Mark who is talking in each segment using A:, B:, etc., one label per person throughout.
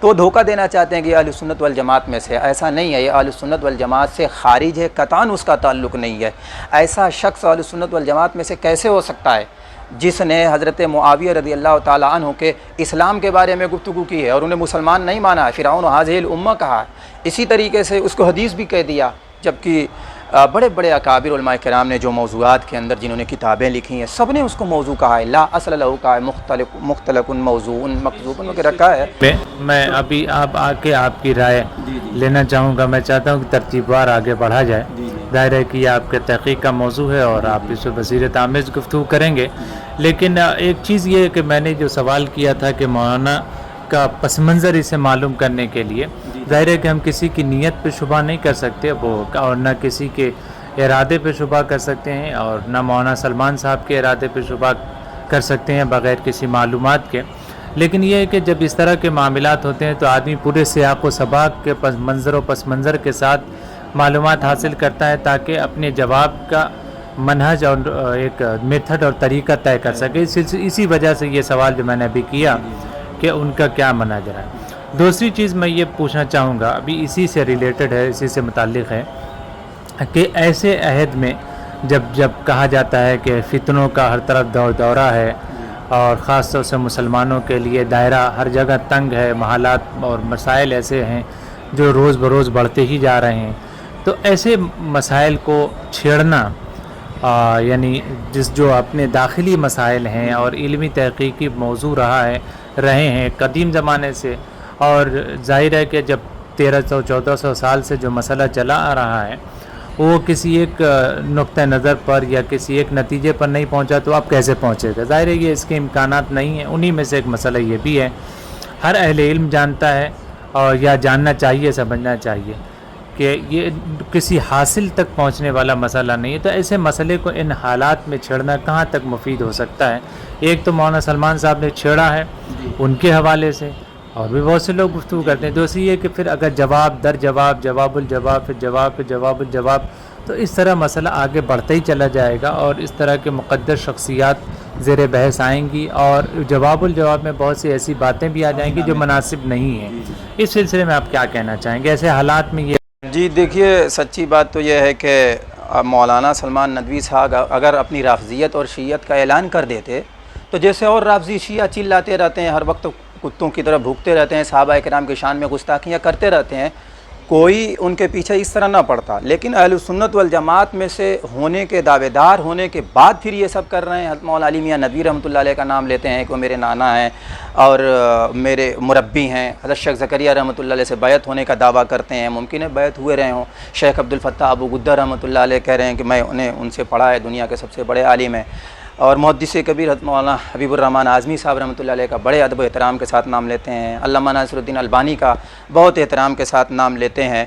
A: تو وہ دھوکہ دینا چاہتے ہیں کہ یہ اہل سنت والجماعت میں سے. ایسا نہیں ہے, یہ اہل سنت والجماعت سے خارج ہے, قطعاً اس کا تعلق نہیں ہے. ایسا شخص اہل سنت والجماعت میں سے کیسے ہو سکتا ہے جس نے حضرت معاویہ رضی اللہ تعالیٰ عنہ کے اسلام کے بارے میں گفتگو کی ہے اور انہیں مسلمان نہیں مانا ہے, فرعون حاذہ الامہ کہا ہے. اسی طریقے سے اس کو حدیث بھی کہہ دیا, جبکہ بڑے بڑے اکابر علماء کرام نے جو موضوعات کے اندر جنہوں نے کتابیں لکھی ہیں سب نے اس کو موضوع کہا ہے. لا اصل لہ کہا ہے, مختلف موضوع مکذوب کے رکھا ہے.
B: میں ابھی آپ کی رائے لینا چاہوں گا. میں چاہتا ہوں کہ ترتیب وار آگے بڑھا جائے. ظاہر ہے کہ یہ آپ کے تحقیق کا موضوع ہے اور آپ اس پہ بصیرت آمیز گفتگو کریں گے, لیکن ایک چیز یہ ہے کہ میں نے جو سوال کیا تھا کہ مولانا کا پس منظر اسے معلوم کرنے کے لیے, ظاہر ہے کہ ہم کسی کی نیت پہ شبہ نہیں کر سکتے وہ, اور نہ کسی کے ارادے پہ شبہ کر سکتے ہیں, اور نہ مولانا سلمان صاحب کے ارادے پہ شبہ کر سکتے ہیں بغیر کسی معلومات کے. لیکن یہ ہے کہ جب اس طرح کے معاملات ہوتے ہیں تو آدمی پورے سیاق و سباق کے پس منظر کے ساتھ معلومات حاصل کرتا ہے تاکہ اپنے جواب کا منہج اور ایک میتھڈ اور طریقہ طے کر سکے. اسی وجہ سے یہ سوال جو میں نے ابھی کیا کہ ان کا کیا منہج رہا ہے. دوسری چیز میں یہ پوچھنا چاہوں گا, ابھی اسی سے ریلیٹڈ ہے, اسی سے متعلق ہے, کہ ایسے عہد میں جب کہا جاتا ہے کہ فتنوں کا ہر طرف دورہ ہے اور خاص طور سے مسلمانوں کے لیے دائرہ ہر جگہ تنگ ہے, محالات اور مسائل ایسے ہیں جو روز بروز بڑھتے ہی جا رہے ہیں, تو ایسے مسائل کو چھیڑنا یعنی جو اپنے داخلی مسائل ہیں اور علمی تحقیقی موضوع رہے ہیں قدیم زمانے سے, اور ظاہر ہے کہ جب 1300-1400 سال سے جو مسئلہ چلا آ رہا ہے وہ کسی ایک نقطہ نظر پر یا کسی ایک نتیجے پر نہیں پہنچا تو آپ کیسے پہنچے گا. ظاہر ہے یہ اس کے امکانات نہیں ہیں. انہی میں سے ایک مسئلہ یہ بھی ہے, ہر اہل علم جانتا ہے اور یا جاننا چاہیے, سمجھنا چاہیے کہ یہ کسی حاصل تک پہنچنے والا مسئلہ نہیں ہے. تو ایسے مسئلے کو ان حالات میں چھیڑنا کہاں تک مفید ہو سکتا ہے. ایک تو مولانا سلمان صاحب نے چھیڑا ہے ان کے حوالے سے, اور بھی بہت سے لوگ گفتگو کرتے ہیں. دوسری یہ کہ پھر اگر جواب در جواب, جواب الجواب, پھر جواب پہ جواب الجواب, تو اس طرح مسئلہ آگے بڑھتا ہی چلا جائے گا اور اس طرح کے مقدس شخصیات زیر بحث آئیں گی اور جواب الجواب میں بہت سی ایسی باتیں بھی آ جائیں گی جو مناسب نہیں ہیں. اس سلسلے میں آپ کیا کہنا چاہیں گے ایسے حالات میں؟
A: جی دیکھیے, سچی بات تو یہ ہے کہ مولانا سلمان ندوی صاحب اگر اپنی رافضیت اور شیعت کا اعلان کر دیتے تو جیسے اور رافضی شیعہ چلاتے رہتے ہیں, ہر وقت کتوں کی طرح بھوکتے رہتے ہیں, صحابہ کرام کی شان میں گستاخیاں کرتے رہتے ہیں, کوئی ان کے پیچھے اس طرح نہ پڑتا. لیکن اہل سنت والجماعت میں سے ہونے کے دعوے دار ہونے کے بعد پھر یہ سب کر رہے ہیں. حضرت مولانا علی میاں ندوی رحمۃ اللہ علیہ کا نام لیتے ہیں کہ وہ میرے نانا ہیں اور میرے مربی ہیں. حضرت شیخ زکریا رحمۃ اللہ علیہ سے بیعت ہونے کا دعویٰ کرتے ہیں, ممکن ہے بیعت ہوئے رہے ہوں. شیخ عبد الفتاح ابو غدہ رحمۃ اللہ علیہ کہہ رہے ہیں کہ میں ان سے پڑھا ہے, دنیا کے سب سے بڑے عالم ہیں. اور محدث کبیر حضرت مولانا حبیب الرحمن اعظمی صاحب رحمۃ اللہ علیہ کا بڑے ادب و احترام کے ساتھ نام لیتے ہیں. علامہ ناصر الدین البانی کا بہت احترام کے ساتھ نام لیتے ہیں.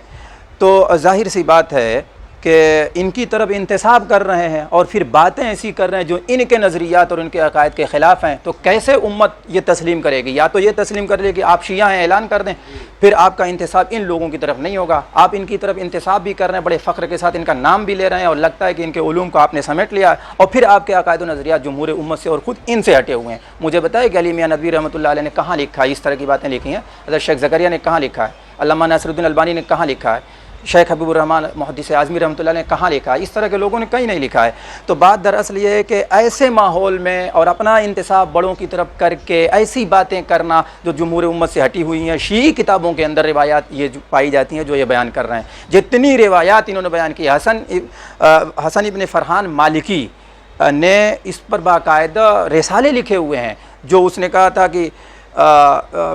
A: تو ظاہر سی بات ہے کہ ان کی طرف انتساب کر رہے ہیں اور پھر باتیں ایسی کر رہے ہیں جو ان کے نظریات اور ان کے عقائد کے خلاف ہیں. تو کیسے امت یہ تسلیم کرے گی؟ یا تو یہ تسلیم کر لے کہ آپ شیعہ ہیں, اعلان کر دیں, پھر آپ کا انتساب ان لوگوں کی طرف نہیں ہوگا. آپ ان کی طرف انتساب بھی کر رہے ہیں, بڑے فخر کے ساتھ ان کا نام بھی لے رہے ہیں اور لگتا ہے کہ ان کے علوم کو آپ نے سمیٹ لیا, اور پھر آپ کے عقائد و نظریات جمہور امت سے اور خود ان سے ہٹے ہوئے ہیں. مجھے بتائے کہ علی میاں ندوی رحمۃ اللہ علیہ نے کہاں لکھا ہے اس طرح کی باتیں لکھی ہیں؟ حضرت شیخ زکریا نے کہاں لکھا ہے؟ علامہ ناصر الدین البانی نے کہاں لکھا ہے؟ شیخ حبیب الرحمن محدث اعظمی رحمۃ اللہ نے کہاں لکھا ہے؟ اس طرح کے لوگوں نے کہیں نہیں لکھا ہے. تو بات دراصل یہ ہے کہ ایسے ماحول میں اور اپنا انتساب بڑوں کی طرف کر کے ایسی باتیں کرنا جو جمہور امت سے ہٹی ہوئی ہیں, شیعی کتابوں کے اندر روایات یہ پائی جاتی ہیں جو یہ بیان کر رہے ہیں. جتنی روایات انہوں نے بیان کی, حسن ابن فرحان مالکی نے اس پر باقاعدہ رسالے لکھے ہوئے ہیں, جو اس نے کہا تھا کہ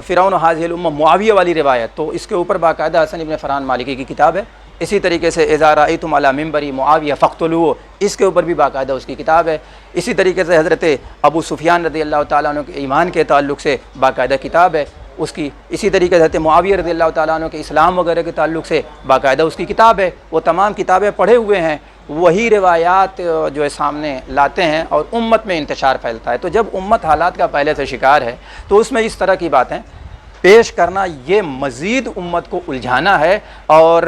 A: فرعون حاذہ الامہ معاویہ والی روایت, تو اس کے اوپر باقاعدہ حسن ابن فرحان مالکی کی کتاب ہے. اسی طریقے سے اذا رأیتم علی منبری معاویہ فاقتلوہ, اس کے اوپر بھی باقاعدہ اس کی کتاب ہے. اسی طریقے سے حضرت ابو سفیان رضی اللہ تعالیٰ عنہ کے ایمان کے تعلق سے باقاعدہ کتاب ہے اس کی. اسی طریقے سے حضرت معاویہ رضی اللہ تعالیٰ عنہ کے اسلام وغیرہ کے تعلق سے باقاعدہ اس کی کتاب ہے. وہ تمام کتابیں پڑھے ہوئے ہیں, وہی روایات جو ہے سامنے لاتے ہیں اور امت میں انتشار پھیلتا ہے. تو جب امت حالات کا پہلے سے شکار ہے تو اس میں اس طرح کی باتیں پیش کرنا یہ مزید امت کو الجھانا ہے اور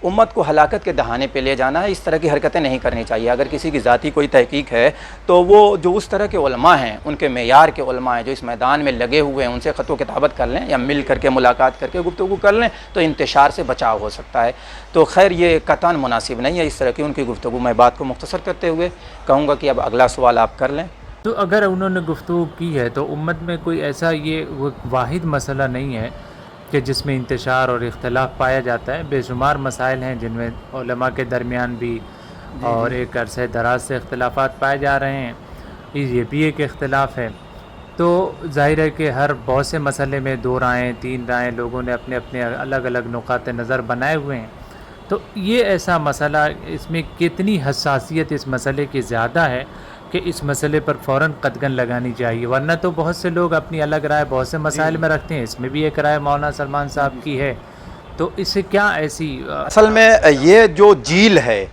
A: امت کو ہلاکت کے دہانے پہ لے جانا ہے۔ اس طرح کی حرکتیں نہیں کرنی چاہیے۔ اگر کسی کی ذاتی کوئی تحقیق ہے تو وہ جو اس طرح کے علماء ہیں، ان کے معیار کے علماء ہیں جو اس میدان میں لگے ہوئے ہیں، ان سے خط و کتابت کر لیں یا مل کر کے ملاقات کر کے گفتگو کر لیں تو انتشار سے بچاؤ ہو سکتا ہے۔ تو خیر یہ قطعاً مناسب نہیں ہے اس طرح کی ان کی گفتگو۔ میں بات کو مختصر کرتے ہوئے کہوں گا کہ اب اگلا سوال آپ کر لیں۔
B: تو اگر انہوں نے گفتگو کی ہے تو امت میں کوئی ایسا یہ واحد مسئلہ نہیں ہے کہ جس میں انتشار اور اختلاف پایا جاتا ہے؟ بے شمار مسائل ہیں جن میں علماء کے درمیان بھی اور ایک عرصہ دراز سے اختلافات پائے جا رہے ہیں، یہ بھی ایک اختلاف ہے۔ تو ظاہر ہے کہ ہر بہت سے مسئلے میں 2 رائیں 3 رائیں لوگوں نے اپنے اپنے الگ الگ نقاط نظر بنائے ہوئے ہیں۔ تو یہ ایسا مسئلہ، اس میں کتنی حساسیت اس مسئلے کی زیادہ ہے کہ اس مسئلے پر فوراً قدغن لگانی چاہیے؟ ورنہ تو بہت سے لوگ اپنی الگ رائے بہت سے مسائل میں رکھتے ہیں، اس میں بھی ایک رائے مولانا سلمان صاحب کی ہے، تو اس سے کیا ایسی
A: اصل میں یہ جو جیل ہے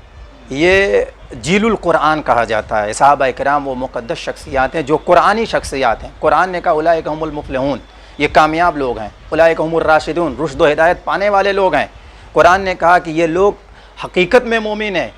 A: یہ جیل القرآن کہا جاتا ہے۔ صحابہ کرام وہ مقدس شخصیات ہیں جو قرآنی شخصیات ہیں۔ قرآن نے کہا اولئک هم المفلحون، یہ کامیاب لوگ ہیں۔ اولئک هم الراشدون، رشد و ہدایت پانے والے لوگ ہیں۔ قرآن نے کہا کہ یہ لوگ حقیقت میں مومن ہیں۔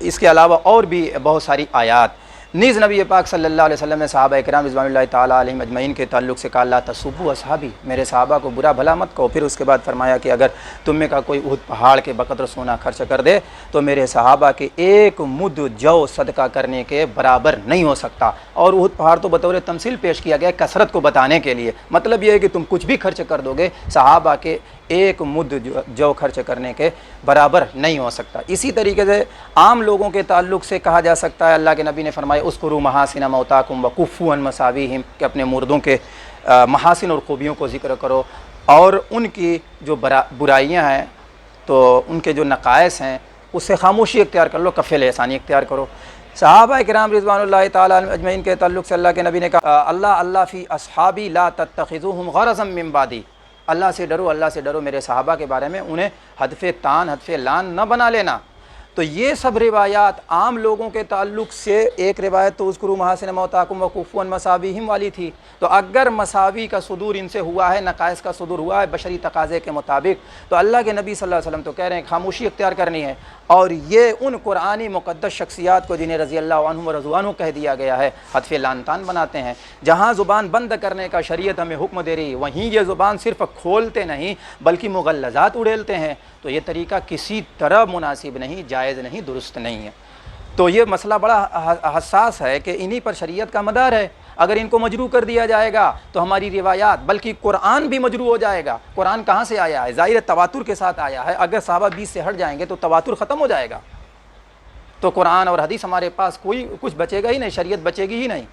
A: اس کے علاوہ اور بھی بہت ساری آیات۔ نیز نبی پاک صلی اللہ علیہ وسلم نے صحابہ کرام رضوان اللہ تعالیٰ علیہم اجمعین کے تعلق سے کہا لا تسبوا اصحابی، میرے صحابہ کو برا بھلا مت کہو۔ پھر اس کے بعد فرمایا کہ اگر تم میں کا کوئی احد پہاڑ کے بقدر سونا خرچ کر دے تو میرے صحابہ کے 1 مد جو صدقہ کرنے کے برابر نہیں ہو سکتا۔ اور احد پہاڑ تو بطور تمثیل پیش کیا گیا کثرت کو بتانے کے لیے، مطلب یہ ہے کہ تم کچھ بھی خرچ کر دو گے صحابہ کے 1 مد جو خرچ کرنے کے برابر نہیں ہو سکتا۔ اسی طریقے سے عام لوگوں کے تعلق سے کہا جا سکتا ہے، اللہ کے نبی نے فرمایا اذکروا محاسن موتاکم وکفوا عن مساویہم، کہ اپنے مردوں کے محاسن اور خوبیوں کو ذکر کرو اور ان کی جو برائیاں ہیں تو ان کے جو نقائص ہیں اس سے خاموشی اختیار کر لو، کف احسانی اختیار کرو۔ صحابہ کرام رضوان اللہ تعالیٰ اجمعین کے تعلق سے اللہ کے نبی نے کہا اللہ فی اصحابی لا تتخذوہم غرضا من بعدی، اللہ سے ڈرو میرے صحابہ کے بارے میں انہیں ہدف تان ہدف لان نہ بنا لینا۔ تو یہ سب روایات عام لوگوں کے تعلق سے، ایک روایت تو اذکروا محاسن موتاکم وکفوا عن مساویہم والی تھی، تو اگر مساوی کا صدور ان سے ہوا ہے، نقائص کا صدور ہوا ہے بشری تقاضے کے مطابق، تو اللہ کے نبی صلی اللہ علیہ وسلم تو کہہ رہے ہیں خاموشی اختیار کرنی ہے۔ اور یہ ان قرآنی مقدس شخصیات کو جنہیں رضی اللہ عنہم و رضوا عنہ کہہ دیا گیا ہے ہدف لان تان بناتے ہیں۔ جہاں زبان بند کرنے کا شریعت ہمیں حکم دے رہی، وہیں یہ زبان صرف کھولتے نہیں بلکہ مغلظات اڑیلتے ہیں، تو یہ طریقہ کسی طرح مناسب نہیں، جائز نہیں، درست نہیں ہے۔ تو یہ مسئلہ بڑا حساس ہے کہ انہی پر شریعت کا مدار ہے۔ اگر ان کو مجروح کر دیا جائے گا تو ہماری روایات بلکہ قرآن بھی مجروح ہو جائے گا۔ قرآن کہاں سے آیا ہے؟ ظاہر تواتر کے ساتھ آیا ہے۔ اگر صحابہ 20 سے ہٹ جائیں گے تو تواتر ختم ہو جائے گا، تو قرآن اور حدیث ہمارے پاس کچھ بچے گا ہی نہیں، شریعت بچے گی ہی نہیں۔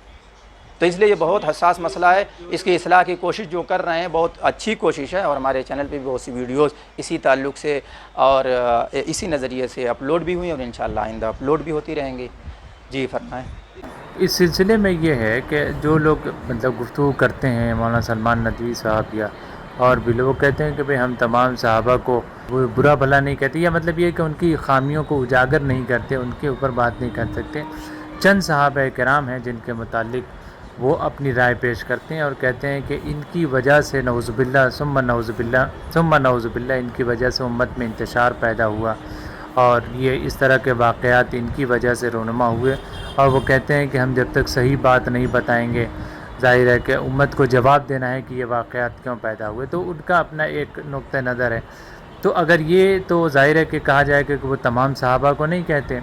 A: تو اس لیے یہ بہت حساس مسئلہ ہے۔ اس کی اصلاح کی کوشش جو کر رہے ہیں بہت اچھی کوشش ہے، اور ہمارے چینل پہ بھی بہت سی ویڈیوز اسی تعلق سے اور اسی نظریے سے اپلوڈ بھی ہوئی اور انشاءاللہ آئندہ اپلوڈ بھی ہوتی رہیں گی۔ جی فرمائیں۔
B: اس سلسلے میں یہ ہے کہ جو لوگ مطلب گفتگو کرتے ہیں مولانا سلمان ندوی صاحب یا اور بھی لوگ کہتے ہیں کہ بھئی ہم تمام صحابہ کو وہ برا بھلا نہیں کہتے، یا مطلب یہ کہ ان کی خامیوں کو اجاگر نہیں کرتے، ان کے اوپر بات نہیں کر سکتے۔ چند صحابہ کرام ہیں جن کے متعلق وہ اپنی رائے پیش کرتے ہیں اور کہتے ہیں کہ ان کی وجہ سے نعوذ باللہ ثم نعوذ باللہ ان کی وجہ سے امت میں انتشار پیدا ہوا، اور یہ اس طرح کے واقعات ان کی وجہ سے رونما ہوئے، اور وہ کہتے ہیں کہ ہم جب تک صحیح بات نہیں بتائیں گے ظاہر ہے کہ امت کو جواب دینا ہے کہ یہ واقعات کیوں پیدا ہوئے۔ تو ان کا اپنا ایک نقطہ نظر ہے۔ تو اگر یہ تو ظاہر ہے کہ کہا جائے کہ وہ تمام صحابہ کو نہیں کہتے،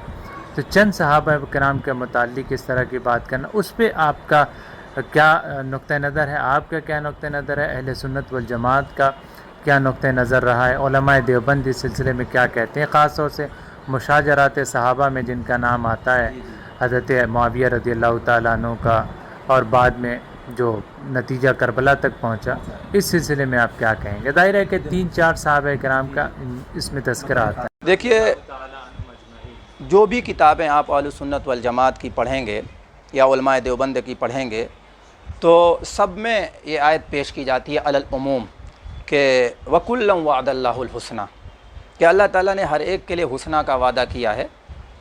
B: تو چند صحابہ کرام کے متعلق اس طرح کی بات کرنا، اس پہ آپ کا کیا نقطہ نظر ہے؟ آپ کا کیا نقطہ نظر ہے؟ اہل سنت والجماعت کا کیا نقطہ نظر رہا ہے؟ علماء دیوبند اس سلسلے میں کیا کہتے ہیں؟ خاص طور سے مشاجرات صحابہ میں جن کا نام آتا ہے حضرت معاویہ رضی اللہ تعالیٰ عنہ کا، اور بعد میں جو نتیجہ کربلا تک پہنچا، اس سلسلے میں آپ کیا کہیں گے؟ ظاہر ہے کہ 3-4 صحابہ کرام کا اس میں تذکرہ آتا ہے۔
A: دیکھیے، جو بھی کتابیں آپ اہل سنت والجماعت کی پڑھیں گے یا علماء دیوبند کی پڑھیں گے تو سب میں یہ آیت پیش کی جاتی ہے علی العموم کہ وَكُلًّا وَعَدَ اللَّهُ الْحُسْنَى، کہ اللہ تعالیٰ نے ہر ایک کے لیے حسنہ کا وعدہ کیا ہے۔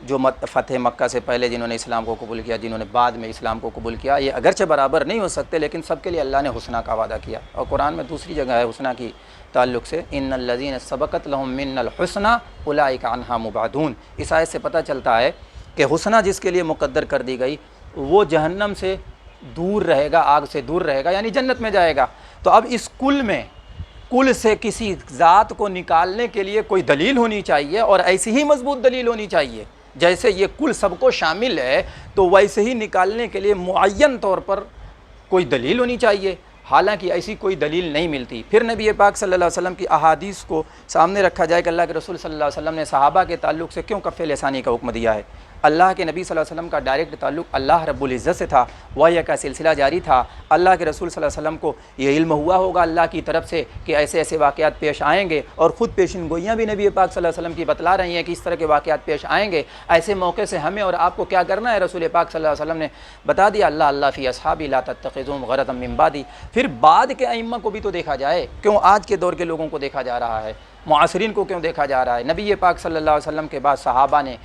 A: جو فتح مکہ سے پہلے جنہوں نے اسلام کو قبول کیا، جنہوں نے بعد میں اسلام کو قبول کیا، یہ اگرچہ برابر نہیں ہو سکتے لیکن سب کے لیے اللہ نے حسنہ کا وعدہ کیا. اور قرآن میں دوسری جگہ ہے حسنہ کی تعلق سے، ان الذین سبقت لہم منا الحسنى اولئک عنہا مبعدون. اس آیت سے پتہ چلتا ہے کہ حسنہ جس کے لیے مقدر کر دی گئی وہ جہنم سے دور رہے گا، آگ سے دور رہے گا، یعنی جنت میں جائے گا. تو اب اس کل سے کسی ذات کو نکالنے کے لیے کوئی دلیل ہونی چاہیے، اور ایسی ہی مضبوط دلیل ہونی چاہیے. جیسے یہ کل سب کو شامل ہے تو ویسے ہی نکالنے کے لیے معین طور پر کوئی دلیل ہونی چاہیے. حالانکہ ایسی کوئی دلیل نہیں ملتی. پھر نبی پاک صلی اللہ علیہ وسلم کی احادیث کو سامنے رکھا جائے کہ اللہ کے رسول صلی اللہ علیہ وسلم نے صحابہ کے تعلق سے کیوں کف لسانی کا حکم دیا ہے. اللہ کے نبی صلی اللہ علیہ وسلم کا ڈائریکٹ تعلق اللہ رب العزت سے تھا، وحی کا سلسلہ جاری تھا. اللہ کے رسول صلی اللہ علیہ وسلم کو یہ علم ہوا ہوگا اللہ کی طرف سے کہ ایسے ایسے واقعات پیش آئیں گے، اور خود پیشن گوئیاں بھی نبی پاک صلی اللہ علیہ وسلم کی بتلا رہی ہیں کہ اس طرح کے واقعات پیش آئیں گے. ایسے موقع سے ہمیں اور آپ کو کیا کرنا ہے؟ رسول پاک صلی اللہ علیہ وسلم نے بتا دیا، اللہ اللہ فی اصحابی لا تتخذوهم غرضا من بعدی. پھر بعد کے ائمہ کو بھی تو دیکھا جائے، کیوں آج کے دور کے لوگوں کو دیکھا جا رہا ہے، معاصرین کو کیوں دیکھا جا رہا ہے؟ نبی پاک صلی اللہ علیہ وسلم کے بعد صحابہ نے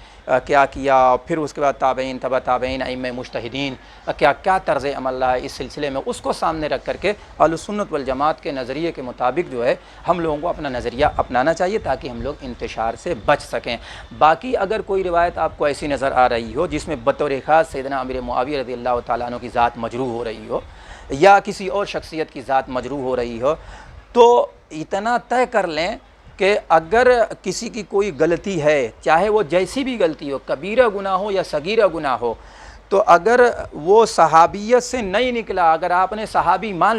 A: کیا کیا، پھر اس کے بعد تابعین، تبع تابعین، ائمہ مجتہدین کیا کیا طرز عمل رہا ہے اس سلسلے میں، اس کو سامنے رکھ کر کے اہل سنت والجماعت کے نظریے کے مطابق جو ہے ہم لوگوں کو اپنا نظریہ اپنانا چاہیے تاکہ ہم لوگ انتشار سے بچ سکیں. باقی اگر کوئی روایت آپ کو ایسی نظر آ رہی ہو جس میں بطور خاص سیدنا امیر معاویہ رضی اللہ تعالیٰ عنہ کی ذات مجروح ہو رہی ہو یا کسی اور شخصیت کی ذات مجروح ہو رہی ہو، تو اتنا طے کر لیں کہ اگر کسی کی کوئی غلطی ہے، چاہے وہ جیسی بھی غلطی ہو، کبیرہ گناہ ہو یا صغیرہ گناہ ہو، تو اگر وہ صحابیت سے نہیں نکلا، اگر آپ نے صحابی مان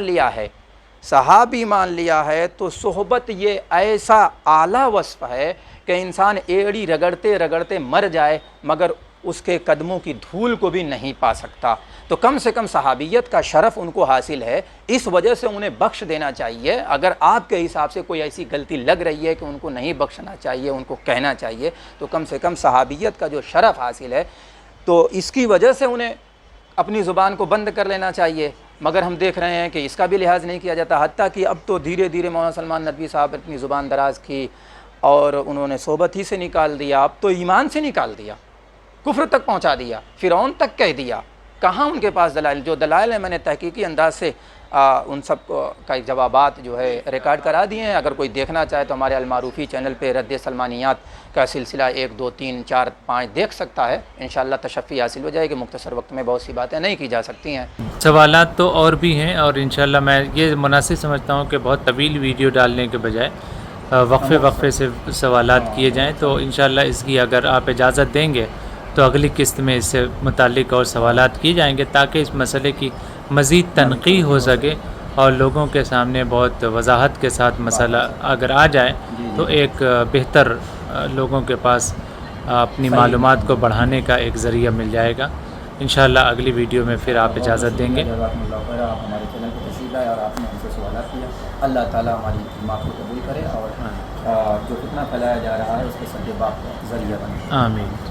A: لیا ہے تو صحبت یہ ایسا اعلیٰ وصف ہے کہ انسان ایڑی رگڑتے رگڑتے مر جائے مگر اس کے قدموں کی دھول کو بھی نہیں پا سکتا. تو کم سے کم صحابیت کا شرف ان کو حاصل ہے، اس وجہ سے انہیں بخش دینا چاہیے. اگر آپ کے حساب سے کوئی ایسی غلطی لگ رہی ہے کہ ان کو نہیں بخشنا چاہیے، ان کو کہنا چاہیے، تو کم سے کم صحابیت کا جو شرف حاصل ہے تو اس کی وجہ سے انہیں اپنی زبان کو بند کر لینا چاہیے. مگر ہم دیکھ رہے ہیں کہ اس کا بھی لحاظ نہیں کیا جاتا، حتیٰ کہ اب تو دھیرے دھیرے مولانا سلمان ندوی صاحب اپنی زبان دراز کی اور انہوں نے صحبت ہی سے نکال دیا، اب تو ایمان سے نکال دیا، کفر تک پہنچا دیا، فرعون تک کہہ دیا. کہاں ان کے پاس دلائل؟ جو دلائل ہیں میں نے تحقیقی انداز سے ان سب کا جوابات جو ہے ریکارڈ کرا دیے ہیں. اگر کوئی دیکھنا چاہے تو ہمارے المعروفی چینل پہ رد سلمانیات کا سلسلہ 1 2 3 4 5 دیکھ سکتا ہے. انشاءاللہ تشفی حاصل ہو جائے گی. مختصر وقت میں بہت سی باتیں نہیں کی جا سکتی ہیں.
B: سوالات تو اور بھی ہیں، اور انشاءاللہ میں یہ مناسب سمجھتا ہوں کہ بہت طویل ویڈیو ڈالنے کے بجائے وقفے سے سوالات کیے جائیں. تو انشاءاللہ اس کی اگر آپ اجازت دیں گے تو اگلی قسط میں اس سے متعلق اور سوالات کیے جائیں گے تاکہ اس مسئلے کی مزید تنقیح ہو سکے اور لوگوں کے سامنے بہت وضاحت کے ساتھ مسئلہ اگر آ جائے تو ایک بہتر لوگوں کے پاس اپنی معلومات کو بڑھانے کا ایک ذریعہ مل جائے گا. انشاءاللہ اگلی ویڈیو میں پھر آپ اجازت دیں گے.
A: آپ ہمارے چینل کو تشریف لائے اور آپ نے ہم سے سوالات کیا. اللہ تعالیٰ ہماری بات کو قبول کرے اور جو فتنہ پھیلایا جا رہا ہے اس کے سد باپ ذریعہ بنے.
B: آمین.